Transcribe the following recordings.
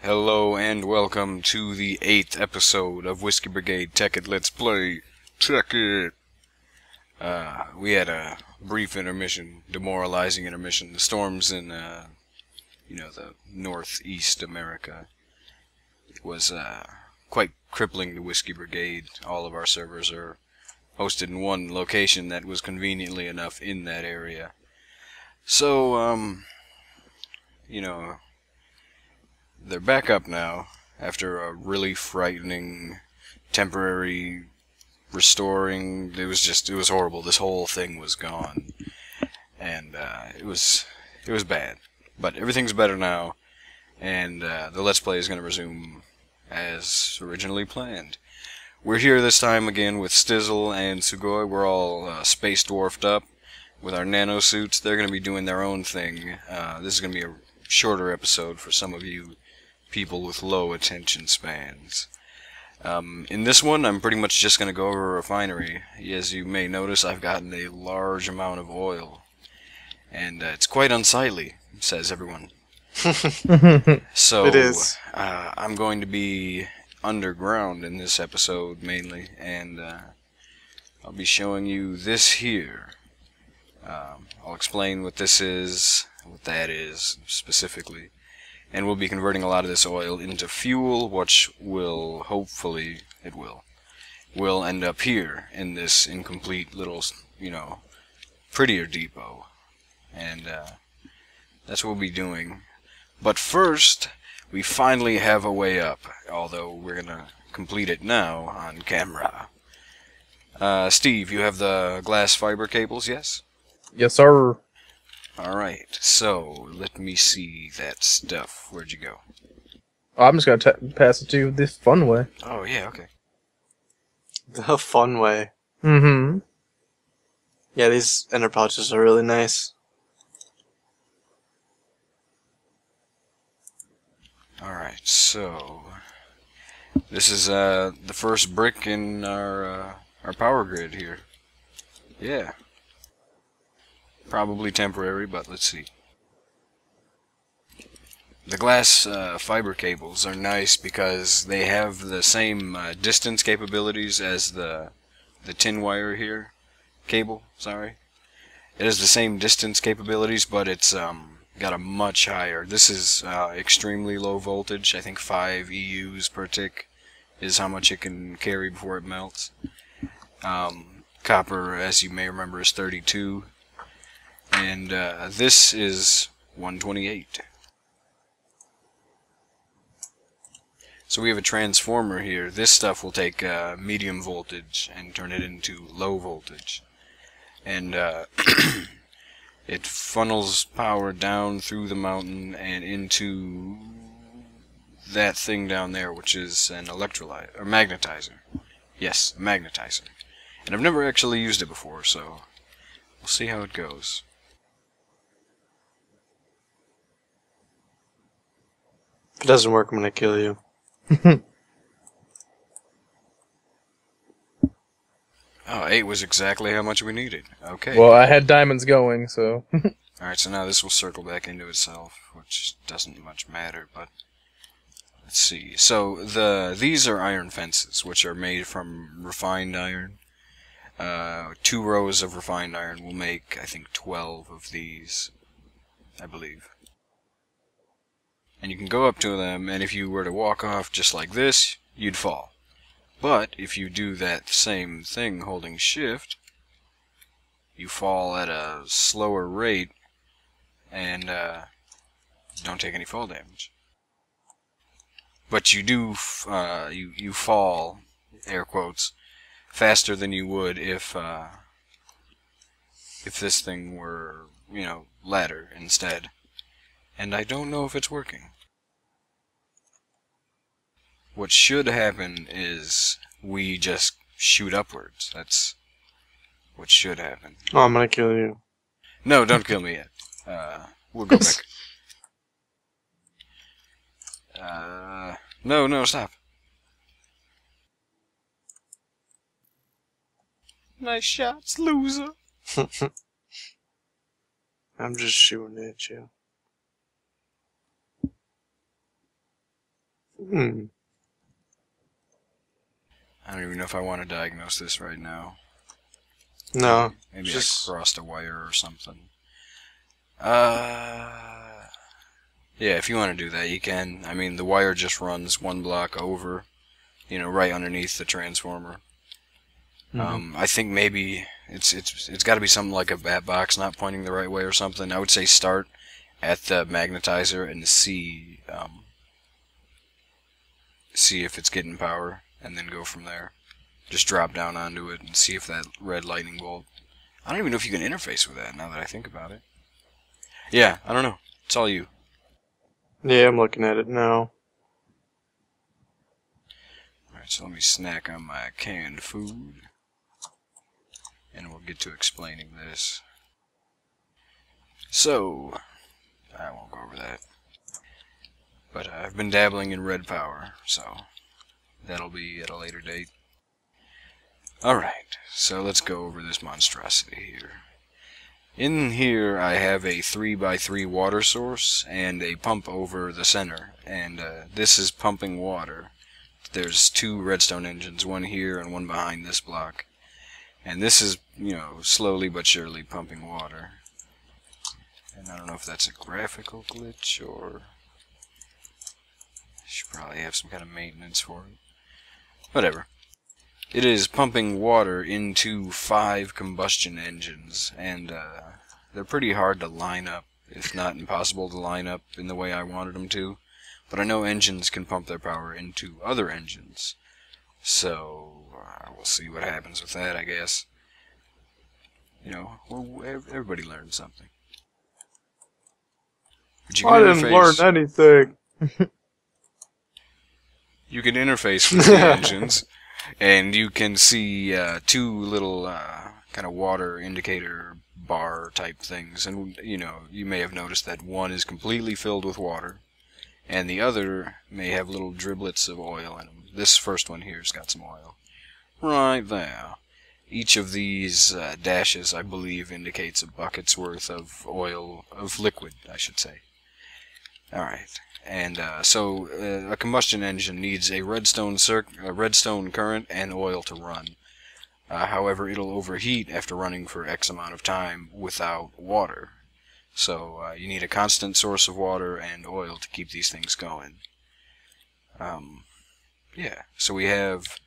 Hello and welcome to the 8th episode of Whiskey Brigade Tekkit Let's Play Tekkit. We had a brief intermission, demoralizing intermission. The storms in, the northeast America was quite crippling to Whiskey Brigade. All of our servers are hosted in one location that was conveniently enough in that area. So, they're back up now after a really frightening temporary restoring. It was horrible. This whole thing was gone, and it was bad. But everything's better now, and the Let's Play is going to resume as originally planned. We're here this time again with Stizzle and Sugoi. We're all space dwarfed up with our nano suits. They're going to be doing their own thing. This is going to be a shorter episode for some of you people with low attention spans. In this one, I'm pretty much just going to go over a refinery. As you may notice, I've gotten a large amount of oil, and it's quite unsightly, says everyone. So, it is. I'm going to be underground in this episode, mainly, and I'll be showing you this here. I'll explain what this is, what that is, specifically. And we'll be converting a lot of this oil into fuel, which will, hopefully, will end up here in this incomplete little, prettier depot. And that's what we'll be doing. But first, we finally have a way up, although we're gonna complete it now on camera. Steve, you have the glass fiber cables, yes? Yes, sir. Alright, so let me see that stuff. Where'd you go? Oh, I'm just gonna pass it to you this fun way. Oh, yeah, okay. The fun way. Mm-hmm. Yeah, these ender pouches are really nice. Alright, so this is the first brick in our power grid here. Yeah. Probably temporary, but let's see. The glass fiber cables are nice because they have the same distance capabilities as the tin wire here. Cable, sorry. It has the same distance capabilities, but it's got a much higher. This is extremely low voltage. I think 5 EUs per tick is how much it can carry before it melts. Copper, as you may remember, is 32. And this is 128. So we have a transformer here. This stuff will take medium voltage and turn it into low voltage. And it funnels power down through the mountain and into that thing down there, which is an electrolyte, or magnetizer. Yes, a magnetizer. And I've never actually used it before, so we'll see how it goes. If it doesn't work, I'm gonna kill you. Oh, 8 was exactly how much we needed. Okay. Well, I had diamonds going, so. Alright, so now this will circle back into itself, which doesn't much matter, but let's see. So these are iron fences, which are made from refined iron. 2 rows of refined iron will make, I think, 12 of these, I believe. And you can go up to them, and if you were to walk off just like this, you'd fall. But if you do that same thing holding shift, you fall at a slower rate and don't take any fall damage. But you do you fall, air quotes, faster than you would if this thing were, ladder instead. And I don't know if it's working. What should happen is we just shoot upwards. That's what should happen. Oh, I'm gonna kill you. No, don't kill me yet. We'll go back. No, stop. Nice shots, loser. I'm just shooting at you. Hmm. I don't even know if I want to diagnose this right now. No. Maybe Just... I crossed a wire or something. Yeah, if you want to do that, you can. I mean, the wire just runs one block over, you know, right underneath the transformer. I think maybe it's got to be something like a bat box not pointing the right way or something. I would say start at the magnetizer and see if it's getting power, and then go from there. Just drop down onto it and see if that red lightning bolt. I don't even know if you can interface with that now that I think about it. Yeah, I don't know. It's all you. Yeah, I'm looking at it now. Alright, so let me snack on my canned food, and we'll get to explaining this. So, I won't go over that. But I've been dabbling in red power, so that'll be at a later date. Alright, so let's go over this monstrosity here. In here I have a 3x3 water source and a pump over the center, and this is pumping water. There's two redstone engines, one here and one behind this block. And this is, you know, slowly but surely pumping water. And I don't know if that's a graphical glitch or... I should probably have some kind of maintenance for it. Whatever. It is pumping water into 5 combustion engines, and they're pretty hard to line up, if not impossible to line up in the way I wanted them to. But I know engines can pump their power into other engines, so we'll see what happens with that, I guess. You know, everybody learned something. But you can I didn't learn anything. You can interface with the engines, and you can see 2 little kind of water indicator bar type things. And, you know, you may have noticed that one is completely filled with water, and the other may have little driblets of oil in them. This first one here's got some oil. Right there. Each of these dashes, I believe, indicates a bucket's worth of oil, of liquid, I should say. Alright. And so a combustion engine needs a redstone current and oil to run. However, it'll overheat after running for X amount of time without water. So you need a constant source of water and oil to keep these things going. Yeah, so we have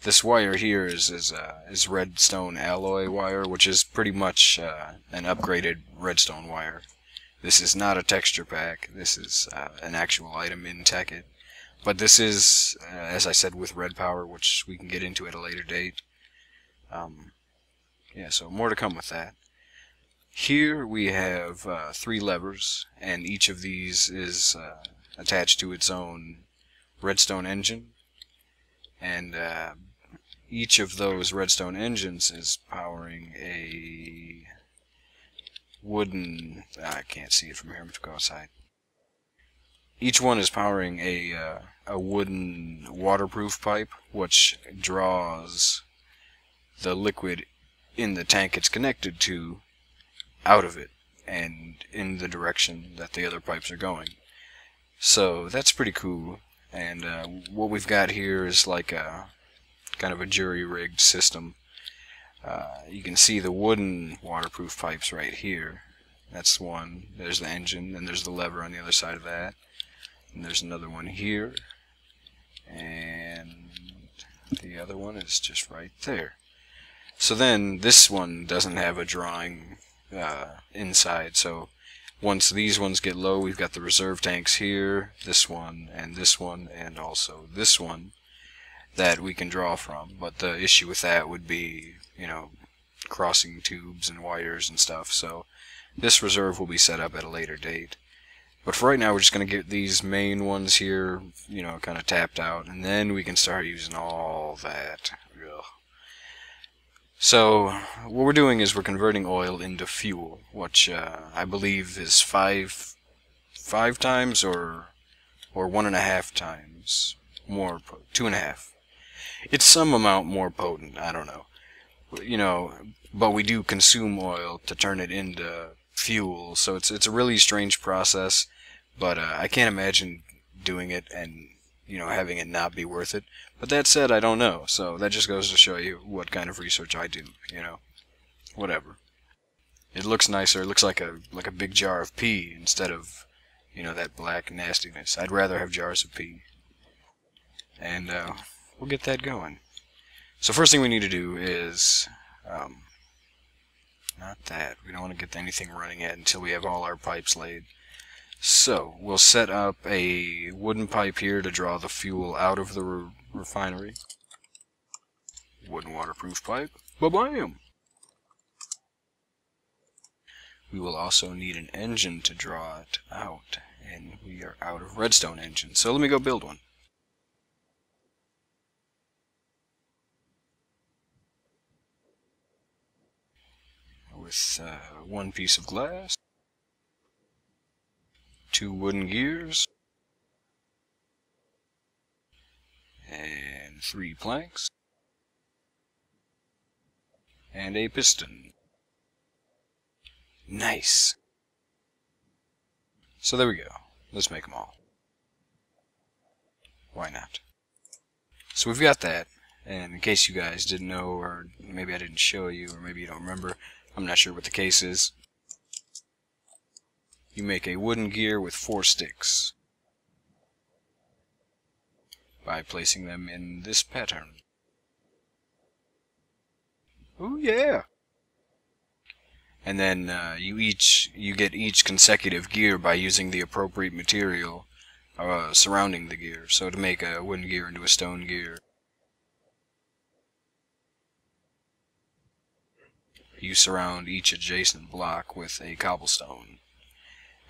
this wire here is redstone alloy wire, which is pretty much an upgraded redstone wire. This is not a texture pack. This is an actual item in Tekkit. But this is, as I said, with red power, which we can get into at a later date. Yeah, so more to come with that. Here we have 3 levers, and each of these is attached to its own redstone engine. And each of those redstone engines is powering a wooden... I can't see it from here. I'm going to go outside. Each one is powering a wooden waterproof pipe, which draws the liquid in the tank it's connected to out of it and in the direction that the other pipes are going. So that's pretty cool. And what we've got here is like a kind of a jury-rigged system. You can see the wooden waterproof pipes right here. That's one. There's the engine, and there's the lever on the other side of that. And there's another one here. And the other one is just right there. So then this one doesn't have a drawing inside. So once these ones get low, we've got the reserve tanks here, this one, and also this one that we can draw from. But the issue with that would be, you know, crossing tubes and wires and stuff. So this reserve will be set up at a later date. But for right now, we're just going to get these main ones here, you know, kind of tapped out, and then we can start using all that. Ugh. So what we're doing is we're converting oil into fuel, which I believe is five times or 1.5 times more, 2.5. It's some amount more potent. I don't know, you know. But we do consume oil to turn it into fuel, so it's a really strange process. But I can't imagine doing it and, you know, having it not be worth it. But that said, I don't know. So that just goes to show you what kind of research I do, you know. Whatever. It looks nicer. It looks like a big jar of pee instead of, you know, that black nastiness. I'd rather have jars of pee. And we'll get that going. So first thing we need to do is, not that. We don't want to get anything running yet until we have all our pipes laid. So we'll set up a wooden pipe here to draw the fuel out of the refinery. Wooden waterproof pipe. Ba-bam! We will also need an engine to draw it out, and we are out of redstone engines. So let me go build one. With one piece of glass, 2 wooden gears, and 3 planks, and a piston. Nice. So there we go. Let's make them all. Why not? So we've got that, and in case you guys didn't know, or maybe I didn't show you, or maybe you don't remember, I'm not sure what the case is. You make a wooden gear with 4 sticks by placing them in this pattern. Ooh yeah! And then you get each consecutive gear by using the appropriate material surrounding the gear. So to make a wooden gear into a stone gear, you surround each adjacent block with a cobblestone,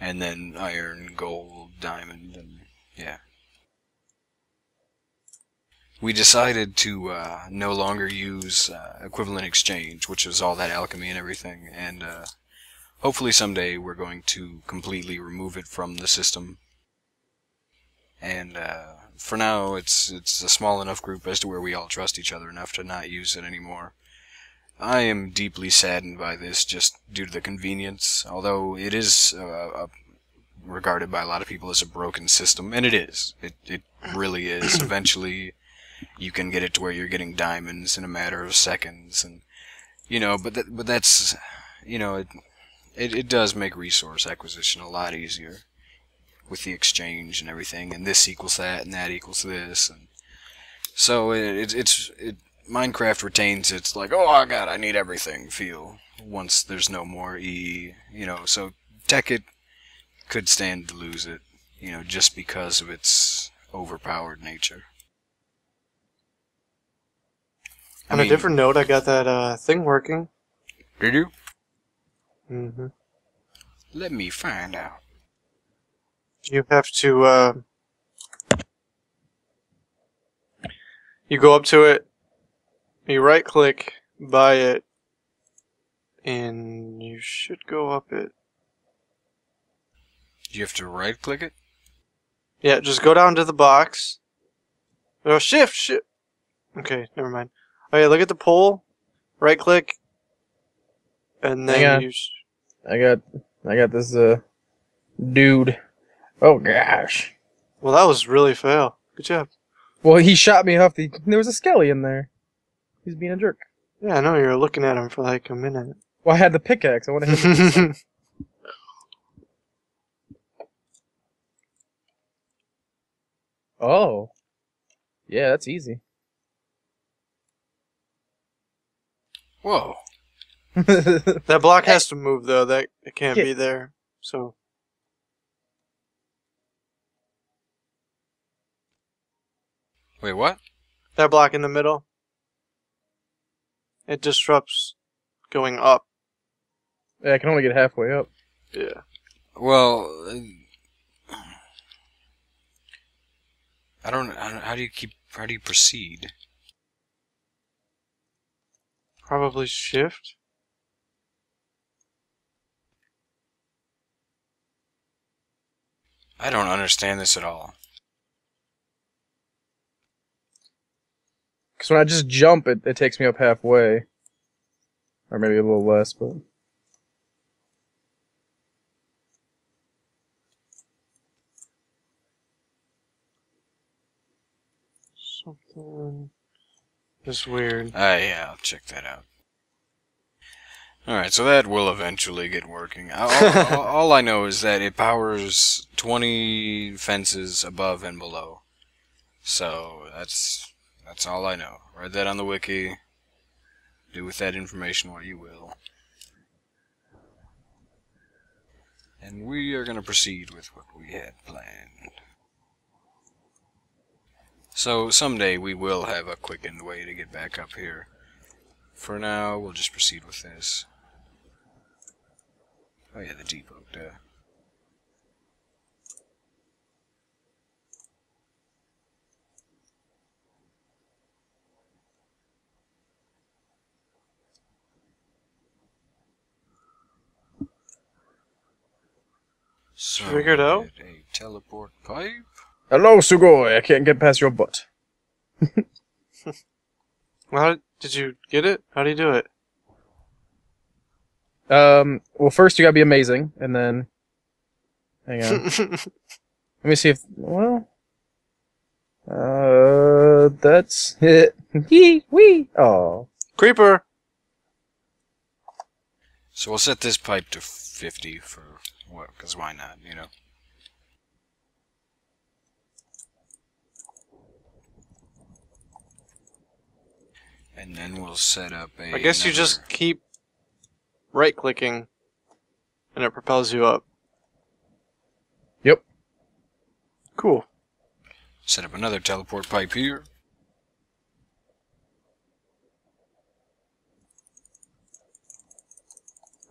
and then iron, gold, diamond, and yeah. We decided to no longer use equivalent exchange, which was all that alchemy and everything, and hopefully someday we're going to completely remove it from the system. And for now, it's a small enough group as to where we all trust each other enough to not use it anymore. I am deeply saddened by this just due to the convenience, although it is regarded by a lot of people as a broken system, and it is. It really is. Eventually, you can get it to where you're getting diamonds in a matter of seconds, and you know, but that's, you know, it does make resource acquisition a lot easier with the exchange and everything, and this equals that, and that equals this, and so Minecraft retains its like, oh god, I need everything feel once there's no more you know, so Tekkit could stand to lose it, you know, just because of its overpowered nature. On a different note, I got that thing working. Did you? Mm-hmm. Let me find out. You have to, you go up to it, you right-click by it, and you should go up it. You have to right-click it? Yeah, just go down to the box. Oh, shift! Okay, never mind. Oh yeah, look at the pole, right-click, and then you... I got this, dude. Oh, gosh. Well, that was really fail. Good job. Well, he shot me off the... There was a skelly in there. He's being a jerk. Yeah, I know, you were looking at him for like a minute. Well, I had the pickaxe. I want to hit him. Oh. Yeah, that's easy. Whoa. That block has to move, though. That it can't be there. So... Wait, what? That block in the middle. It disrupts going up. Yeah, I can only get halfway up. Yeah. Well, I don't. How do you proceed? Probably shift. I don't understand this at all. Because when I just jump, it takes me up halfway. Or maybe a little less, but... something is weird. Yeah, I'll check that out. Alright, so that will eventually get working. All I know is that it powers 20 fences above and below. So, that's all I know. Read that on the wiki. Do with that information what you will. And we are going to proceed with what we had planned. So, someday we will have a quickened way to get back up here. For now, we'll just proceed with this. Oh yeah, the depot, duh. So, Figured out? get a teleport pipe. Hello, Sugoi. I can't get past your butt. How did you get it? How do you do it? Well, first you gotta be amazing, and then... Hang on. Let me see if... Well... That's it. Yee! Wee! Oh. Creeper! So we'll set this pipe to 50 for what? Because why not, you know? And then we'll set up a... I guess you just keep right-clicking, and it propels you up. Yep. Cool. Set up another teleport pipe here.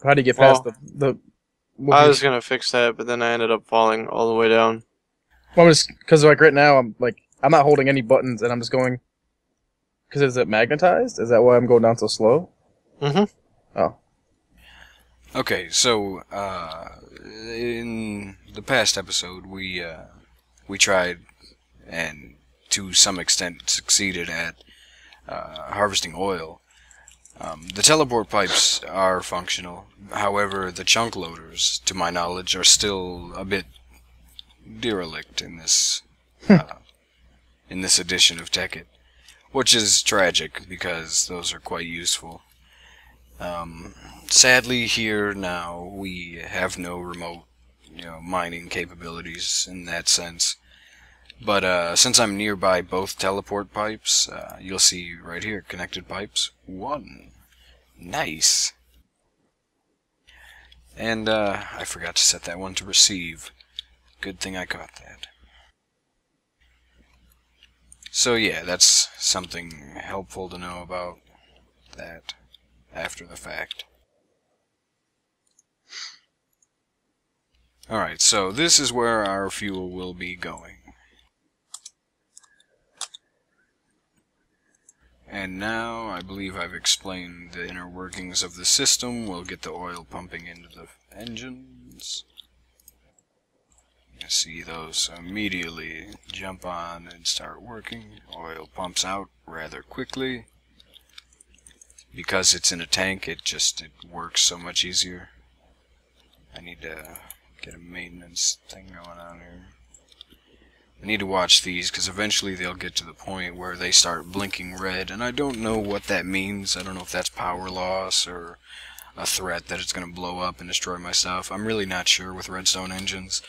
How do you get past Well, the I was gonna fix that, but then I ended up falling all the way down. Well, because like right now, I'm not holding any buttons, and I'm just going... Because is it magnetized? Is that why I'm going down so slow? Mm-hmm. Oh. Okay, so, in the past episode, we tried, and to some extent succeeded at, harvesting oil. The teleport pipes are functional. However, the chunk loaders, to my knowledge, are still a bit derelict in this edition of Tekkit, which is tragic because those are quite useful. Sadly, here now we have no remote, mining capabilities in that sense. But since I'm nearby both teleport pipes, you'll see right here, connected pipes 1. Nice. And I forgot to set that one to receive. Good thing I caught that. So yeah, that's something helpful to know about that after the fact. Alright, so this is where our fuel will be going. And now, I believe I've explained the inner workings of the system. We'll get the oil pumping into the engines. You see those immediately jump on and start working. Oil pumps out rather quickly. Because it's in a tank, it works so much easier. I need to get a maintenance thing going on here. I need to watch these, because eventually they'll get to the point where they start blinking red, and I don't know what that means. I don't know if that's power loss, or a threat that it's going to blow up and destroy my stuff. I'm really not sure with redstone engines.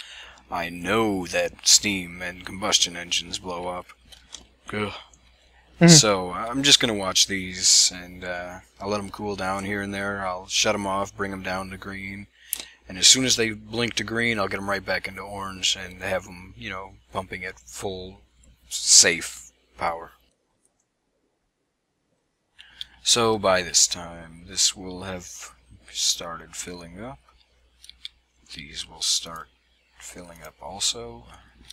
I know that steam and combustion engines blow up. Ugh. So, I'm just going to watch these, and I'll let them cool down here and there. I'll shut them off, bring them down to green. And as soon as they blink to green, I'll get them right back into orange and have them, pumping at full, safe power. So by this time, this will have started filling up. These will start filling up also.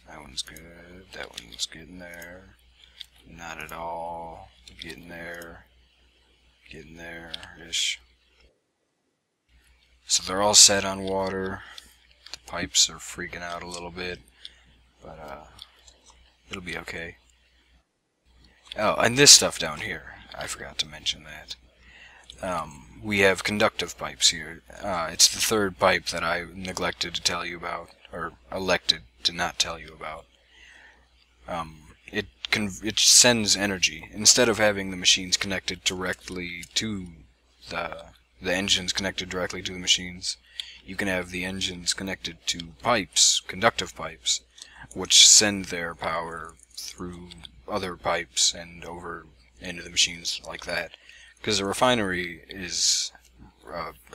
That one's good. That one's getting there. Not at all. Getting there. Getting there-ish. So they're all set on water. The pipes are freaking out a little bit, but it'll be okay. Oh, and this stuff down here, I forgot to mention that. We have conductive pipes here. It's the third pipe that I neglected to tell you about, or elected to not tell you about. it sends energy instead of having the machines connected directly to the engines connected directly to the machines. You can have the engines connected to pipes, conductive pipes, which send their power through other pipes and over into the machines like that. Because the refinery is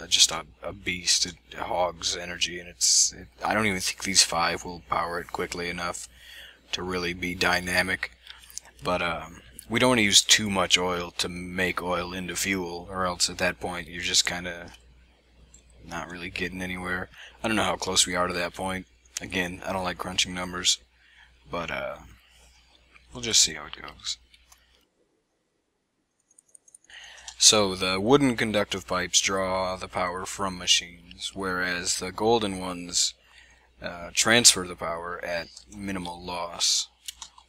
just a beast. It hogs energy, and I don't even think these 5 will power it quickly enough to really be dynamic. But we don't want to use too much oil to make oil into fuel, or else at that point you're just kind of not really getting anywhere. I don't know how close we are to that point. Again, I don't like crunching numbers, but we'll just see how it goes. So the wooden conductive pipes draw the power from machines, whereas the golden ones transfer the power at minimal loss.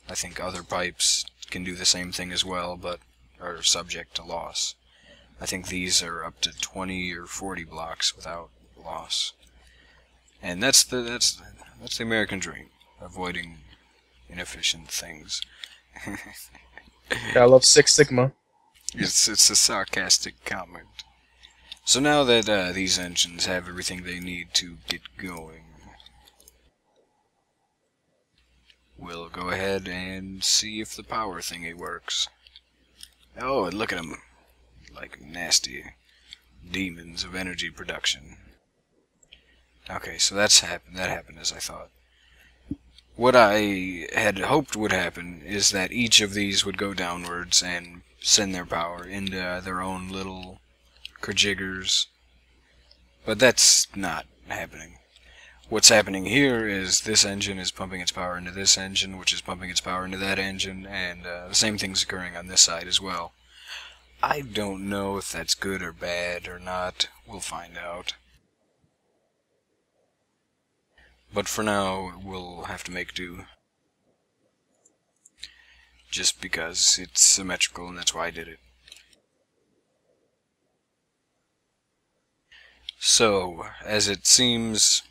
I think other pipes can do the same thing as well, but are subject to loss. I think these are up to 20 or 40 blocks without loss. And that's the American dream, avoiding inefficient things. I love Six Sigma. It's a sarcastic comment. So now that these engines have everything they need to get going, we'll go ahead and see if the power thingy works. Oh, and look at them. Like nasty demons of energy production. Okay, so that happened as I thought. What I had hoped would happen is that each of these would go downwards and send their power into their own little kerjiggers. But that's not happening. What's happening here is this engine is pumping its power into this engine, which is pumping its power into that engine, and the same thing's occurring on this side as well. I don't know if that's good or bad or not. We'll find out. But for now, we'll have to make do. Just because it's symmetrical, and that's why I did it. So, as it seems,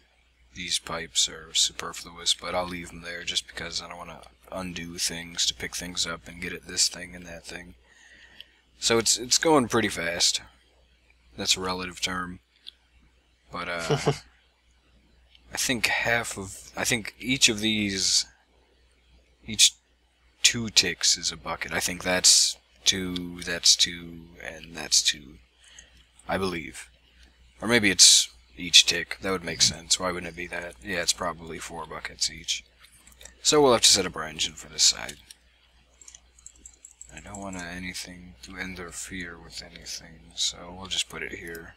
these pipes are superfluous, but I'll leave them there just because I don't want to undo things to pick things up and get at this thing and that thing. So it's going pretty fast. That's a relative term. But I think each of these, each 2 ticks is a bucket. I think that's 2, and that's 2. I believe. Or maybe it's each tick. That would make sense. Why wouldn't it be that? Yeah, it's probably 4 buckets each. So we'll have to set up our engine for this side. I don't want anything to interfere with anything, so we'll just put it here.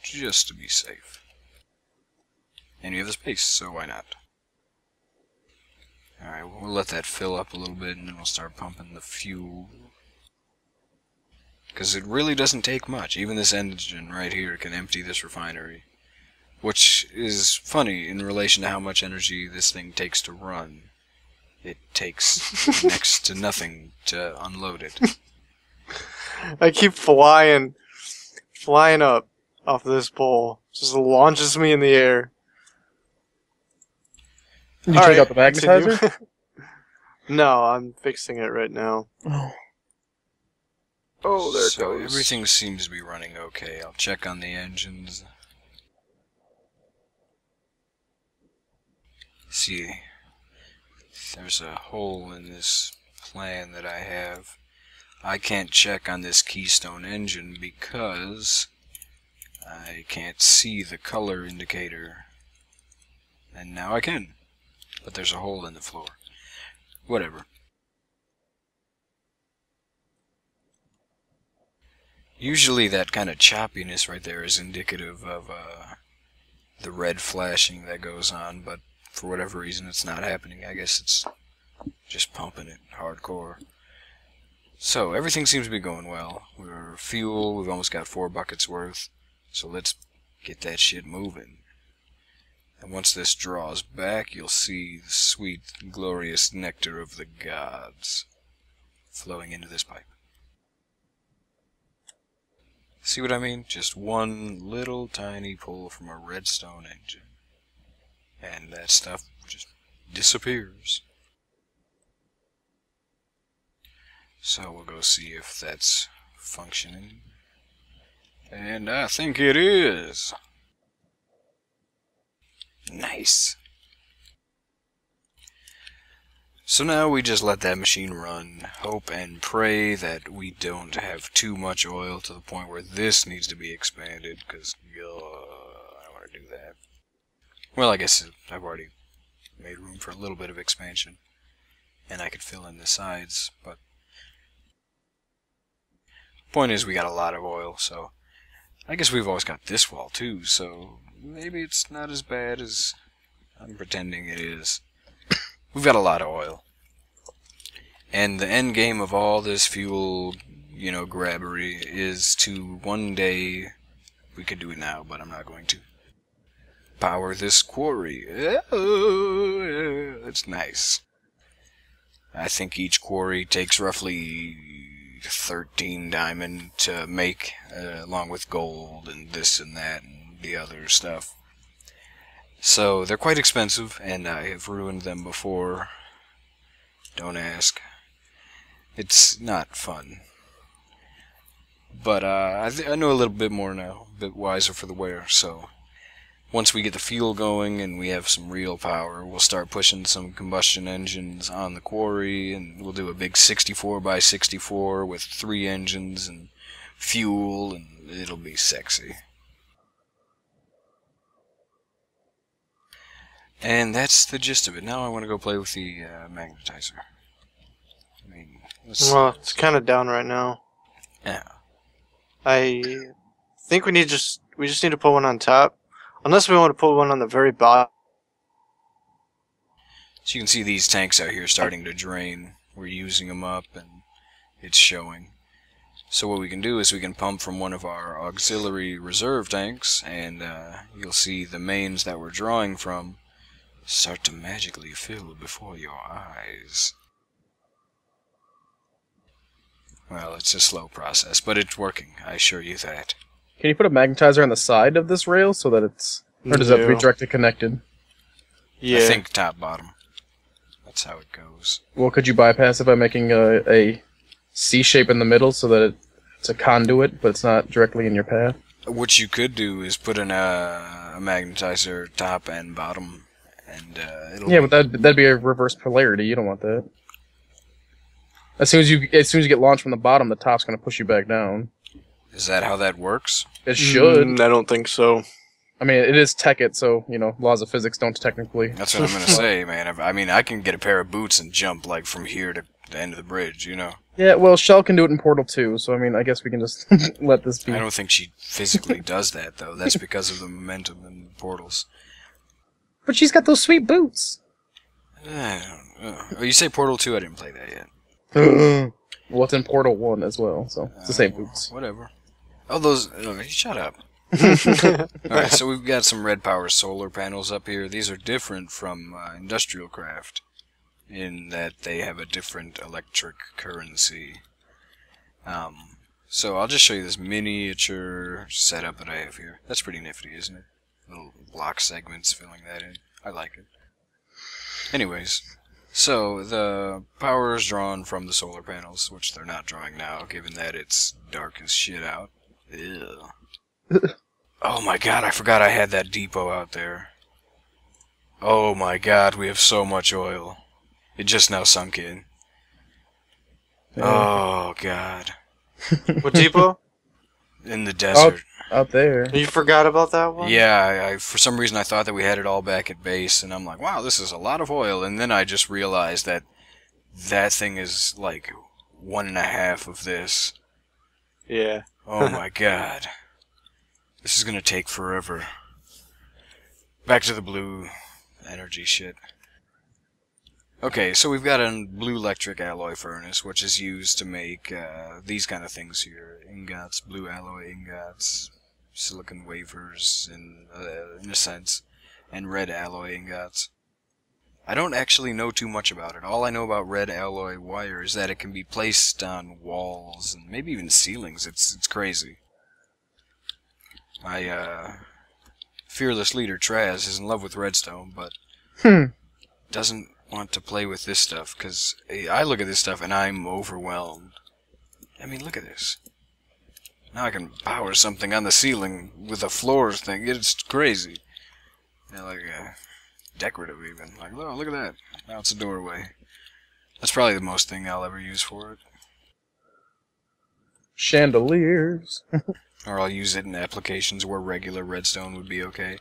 Just to be safe. And we have the space, so why not? Alright, we'll let that fill up a little bit, and then we'll start pumping the fuel. Because it really doesn't take much. Even this engine right here can empty this refinery. Which is funny in relation to how much energy this thing takes to run. It takes next to nothing to unload it. I keep flying up off this pole. Just launches me in the air. You check out the magnetizer? Continue. No, I'm fixing it right now. Oh, there it So goes. everything seems to be running okay. I'll check on the engines. See, there's a hole in this plan that I have. I can't check on this Keystone engine because I can't see the color indicator. And now I can. But there's a hole in the floor. Whatever. Usually that kind of choppiness right there is indicative of the red flashing that goes on, but for whatever reason it's not happening. I guess it's just pumping it hardcore. So everything seems to be going well. We're fuel, we've almost got 4 buckets worth, so let's get that shit moving. And once this draws back, you'll see the sweet, glorious nectar of the gods flowing into this pipe. See what I mean? Just one little tiny pull from a redstone engine. And that stuff just disappears. So we'll go see if that's functioning. And I think it is. Nice. So now we just let that machine run, hope and pray that we don't have too much oil to the point where this needs to be expanded, because I don't want to do that. Well, I guess I've already made room for a little bit of expansion, and I could fill in the sides, but point is we got a lot of oil, so I guess we've always got this wall too, so maybe it's not as bad as I'm pretending it is. We've got a lot of oil. And the end game of all this fuel, you know, grabbery is to one day, we could do it now, but I'm not going to, power this quarry. It's nice. I think each quarry takes roughly 13 diamond to make, along with gold and this and that and the other stuff. So they're quite expensive, and I have ruined them before. Don't ask. It's not fun. But I know a little bit more now, a bit wiser for the wear, so once we get the fuel going and we have some real power, we'll start pushing some combustion engines on the quarry, and we'll do a big 64 by 64 with 3 engines and fuel, and it'll be sexy. And that's the gist of it. Now I want to go play with the magnetizer. I mean, well, it's kind of down right now. Yeah. I think we just need to put one on top, unless we want to put one on the very bottom. So you can see these tanks out here starting to drain. We're using them up, and it's showing. So what we can do is we can pump from one of our auxiliary reserve tanks, and you'll see the mains that we're drawing from start to magically fill before your eyes. Well, it's a slow process, but it's working, I assure you that. Can you put a magnetizer on the side of this rail so that it's... Or does that have to be directly connected? Yeah. I think top-bottom. That's how it goes. Well, could you bypass it by making a C shape in the middle so that it's a conduit, but it's not directly in your path? What you could do is put in a magnetizer top and bottom, and it'll... Yeah, but that'd be a reverse polarity. You don't want that. As soon as you get launched from the bottom, the top's going to push you back down. Is that how that works? It should. I don't think so. I mean, it is Tekkit, so, you know, laws of physics don't technically... That's what I'm going to say, man. I mean, I can get a pair of boots and jump, like, from here to the end of the bridge, you know? Yeah, well, Shell can do it in Portal 2, so, I mean, I guess we can just let this be. I don't think she physically does that, though. That's because of the momentum in portals. But she's got those sweet boots! I don't know. Oh, you say Portal 2? I didn't play that yet. Well, it's in Portal 1 as well, so it's the same boots. Whatever. Oh, those... Oh, shut up. Alright, so we've got some red power solar panels up here. These are different from industrial craft in that they have a different electric currency. So I'll just show you this miniature setup that I have here. That's pretty nifty, isn't it? Little block segments filling that in. I like it. Anyways, so the power is drawn from the solar panels, which they're not drawing now, given that it's dark as shit out. Ew. Oh my god, I forgot I had that depot out there. Oh my god, we have so much oil. It just now sunk in. Oh god. What depot? In the desert. Out there. You forgot about that one? Yeah, I for some reason I thought that we had it all back at base, and I'm like, wow, this is a lot of oil. And then I just realized that that thing is like 1.5 of this. Yeah. Oh my god. This is gonna take forever. Back to the blue energy shit. Okay, so we've got a blue electric alloy furnace, which is used to make these kind of things here. Ingots, blue alloy ingots, silicon wafers, in a sense, and red alloy ingots. I don't actually know too much about it. All I know about red alloy wire is that it can be placed on walls and maybe even ceilings. It's crazy. My fearless leader Traz is in love with redstone, but doesn't want to play with this stuff, because I look at this stuff and I'm overwhelmed. I mean, look at this. Now I can power something on the ceiling with a floors thing. It's crazy. Yeah, like decorative even. Like, oh, look at that. Now it's a doorway. That's probably the most thing I'll ever use for it. Chandeliers. Or I'll use it in applications where regular redstone would be okay.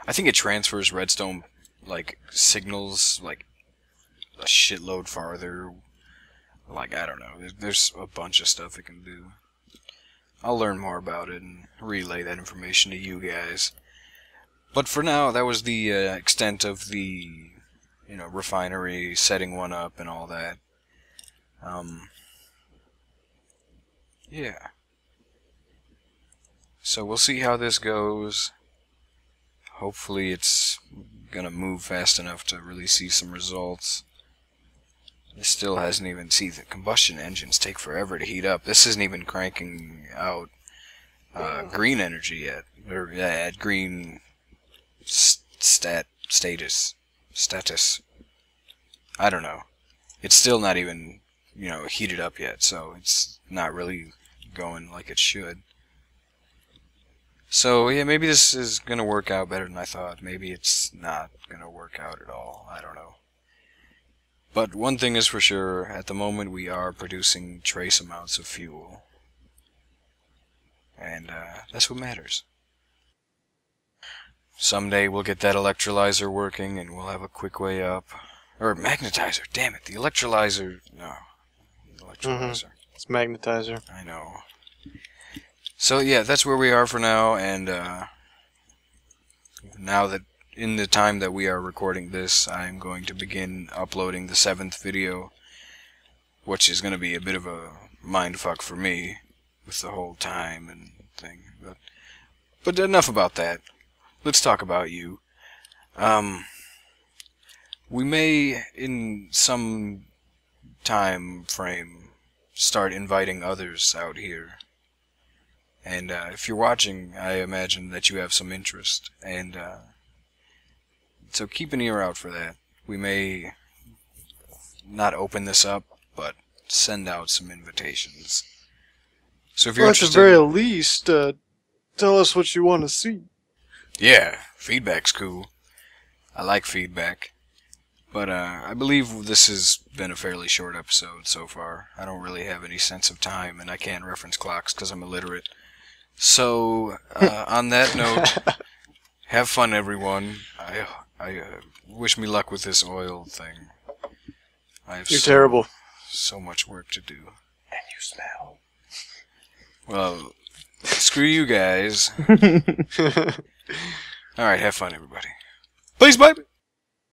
I think it transfers redstone, like, signals, like, a shitload farther. Like, I don't know. There's a bunch of stuff it can do. I'll learn more about it and relay that information to you guys. But for now, that was the extent of the, refinery, setting one up and all that. Yeah. So we'll see how this goes. Hopefully it's gonna move fast enough to really see some results. This still hasn't even... See, the combustion engines take forever to heat up. This isn't even cranking out green energy yet. Or, at green status. I don't know. It's still not even, heated up yet, so it's not really going like it should. So, yeah, maybe this is gonna work out better than I thought. Maybe it's not gonna work out at all. I don't know. But one thing is for sure, at the moment we are producing trace amounts of fuel. And that's what matters. Someday we'll get that electrolyzer working and we'll have a quick way up. Or magnetizer, damn it, the electrolyzer... No. Electrolyzer. It's magnetizer. I know. So yeah, that's where we are for now, and now that in the time that we are recording this, I'm going to begin uploading the 7th video, which is going to be a bit of a mindfuck for me, with the whole time and thing. But enough about that. Let's talk about you. We may, in some time frame, start inviting others out here. And if you're watching, I imagine that you have some interest. And so keep an ear out for that. We may not open this up, but send out some invitations. So if you're interested... At the very least, tell us what you want to see. Yeah, feedback's cool. I like feedback. But I believe this has been a fairly short episode so far. I don't really have any sense of time, and I can't reference clocks because I'm illiterate. So, on that note, have fun, everyone. I wish me luck with this oil thing. You're terrible. So much work to do. And you smell. Well, screw you guys. Alright, have fun, everybody. Please, bye!